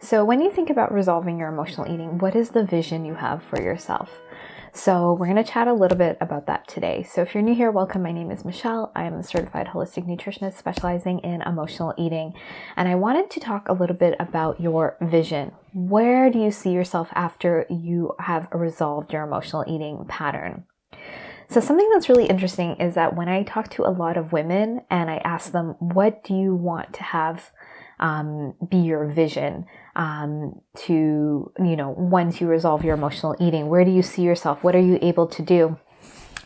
So when you think about resolving your emotional eating, what is the vision you have for yourself? So we're going to chat a little bit about that today. So if you're new here, welcome. My name is Michelle. I am a certified holistic nutritionist specializing in emotional eating. And I wanted to talk a little bit about your vision. Where do you see yourself after you have resolved your emotional eating pattern? So something that's really interesting is that when I talk to a lot of women and I ask them, what do you want to have be your vision to, once you resolve your emotional eating? Where do you see yourself? What are you able to do?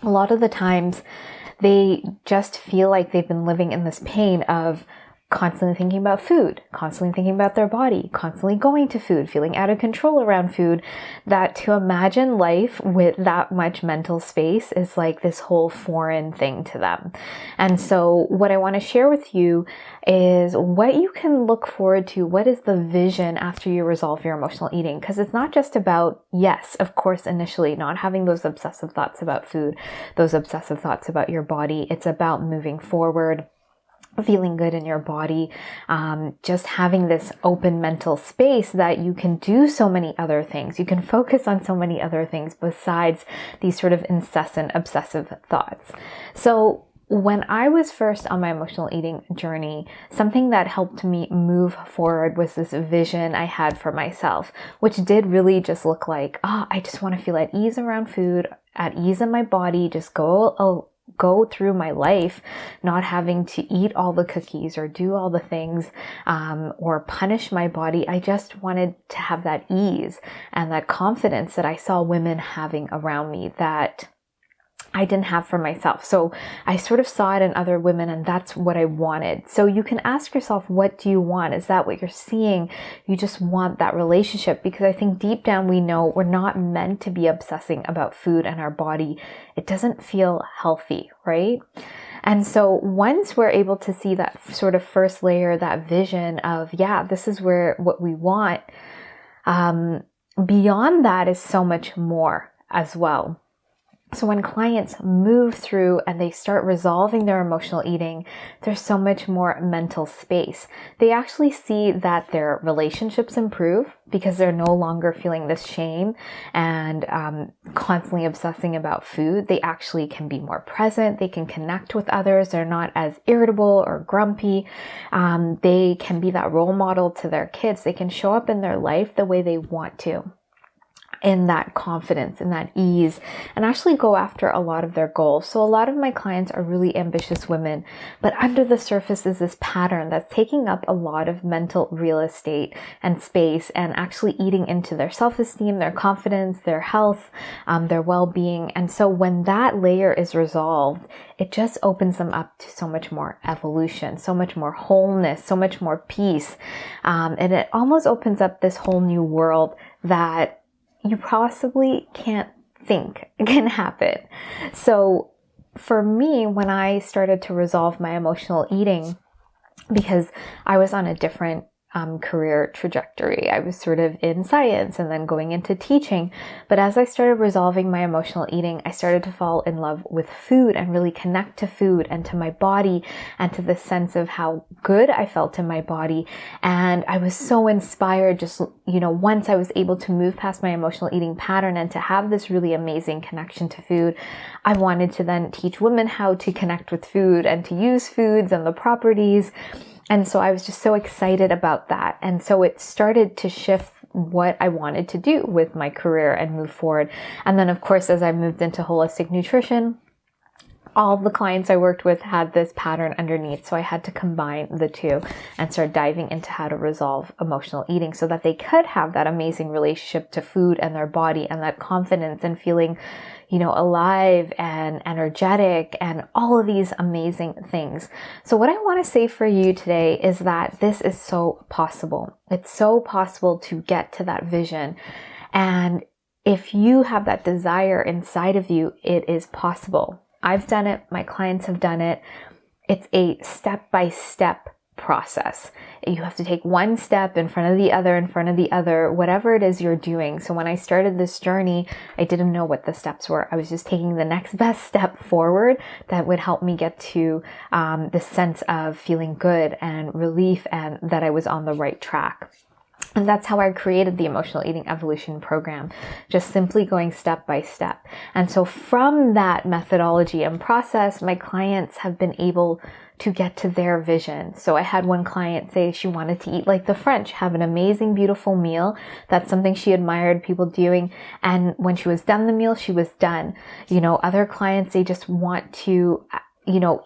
A lot of the times they just feel like they've been living in this pain of constantly thinking about food, constantly thinking about their body, constantly going to food, feeling out of control around food, that to imagine life with that much mental space is like this whole foreign thing to them. And so what I want to share with you is what you can look forward to. What is the vision after you resolve your emotional eating? Because it's not just about, yes, of course, initially not having those obsessive thoughts about food, those obsessive thoughts about your body. It's about moving forward, feeling good in your body, just having this open mental space that you can do so many other things. You can focus on so many other things besides these sort of incessant obsessive thoughts. So when I was first on my emotional eating journey, something that helped me move forward was this vision I had for myself, which did really just look like, I just want to feel at ease around food, at ease in my body, just go through my life not having to eat all the cookies or do all the things or punish my body. I just wanted to have that ease and that confidence that I saw women having around me that I didn't have for myself. So I sort of saw it in other women, and that's what I wanted. So you can ask yourself, what do you want? Is that what you're seeing? You just want that relationship, because I think deep down we know we're not meant to be obsessing about food and our body. It doesn't feel healthy, right? And so once we're able to see that sort of first layer, that vision of, this is what we want, beyond that is so much more as well. So when clients move through and they start resolving their emotional eating, there's so much more mental space. They actually see that their relationships improve because they're no longer feeling this shame and constantly obsessing about food. They actually can be more present. They can connect with others. They're not as irritable or grumpy. They can be that role model to their kids. They can show up in their life the way they want to, in that confidence, in that ease, and actually go after a lot of their goals. So a lot of my clients are really ambitious women, but under the surface is this pattern that's taking up a lot of mental real estate and space, and actually eating into their self-esteem, their confidence, their health, their well-being. And so when that layer is resolved, it just opens them up to so much more evolution, so much more wholeness, so much more peace. And it almost opens up this whole new world that you possibly can't think can happen. So for me, when I started to resolve my emotional eating, because I was on a different career trajectory. I was sort of in science and then going into teaching. But as I started resolving my emotional eating, I started to fall in love with food and really connect to food and to my body and to the sense of how good I felt in my body. And I was so inspired just, once I was able to move past my emotional eating pattern and to have this really amazing connection to food, I wanted to then teach women how to connect with food and to use foods and the properties. And so I was just so excited about that. And so it started to shift what I wanted to do with my career and move forward. And then, of course, as I moved into holistic nutrition, all the clients I worked with had this pattern underneath. So I had to combine the two and start diving into how to resolve emotional eating so that they could have that amazing relationship to food and their body and that confidence and feeling, alive and energetic and all of these amazing things. So what I want to say for you today is that this is so possible. It's so possible to get to that vision. And if you have that desire inside of you, it is possible. I've done it. My clients have done it. It's a step-by-step process. You have to take one step in front of the other, whatever it is you're doing. So when I started this journey, I didn't know what the steps were. I was just taking the next best step forward that would help me get to the sense of feeling good and relief and that I was on the right track. And that's how I created the Emotional Eating Evolution program, just simply going step by step. And so from that methodology and process, my clients have been able to get to their vision. So I had one client say she wanted to eat like the French, have an amazing, beautiful meal. That's something she admired people doing. And when she was done the meal, she was done. Other clients, they just want to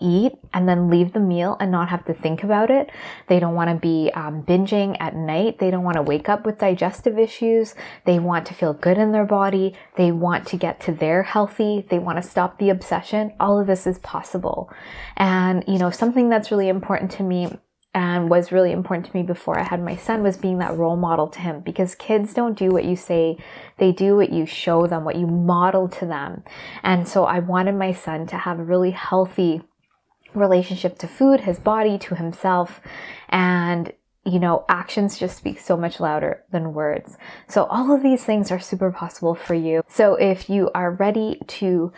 eat and then leave the meal and not have to think about it. They don't want to be binging at night. They don't want to wake up with digestive issues. They want to feel good in their body. They want to get to their healthy. They want to stop the obsession. All of this is possible. And, something that's really important to me and was really important to me before I had my son was being that role model to him, because kids don't do what you say, they do what you show them, what you model to them. And so I wanted my son to have a really healthy relationship to food, his body, to himself. And actions just speak so much louder than words. So all of these things are super possible for you. So if you are ready to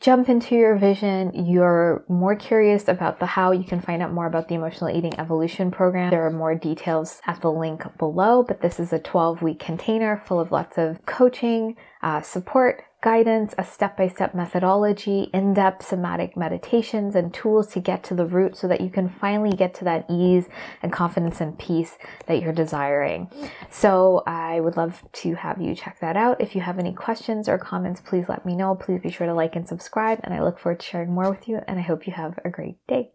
jump into your vision, you're more curious about the how, you can find out more about the Emotional Eating Evolution program. There are more details at the link below, but this is a 12-week container full of lots of coaching, support, guidance, a step-by-step methodology, in-depth somatic meditations and tools to get to the root so that you can finally get to that ease and confidence and peace that you're desiring. So I would love to have you check that out. If you have any questions or comments, please let me know. Please be sure to like and subscribe, and I look forward to sharing more with you, and I hope you have a great day.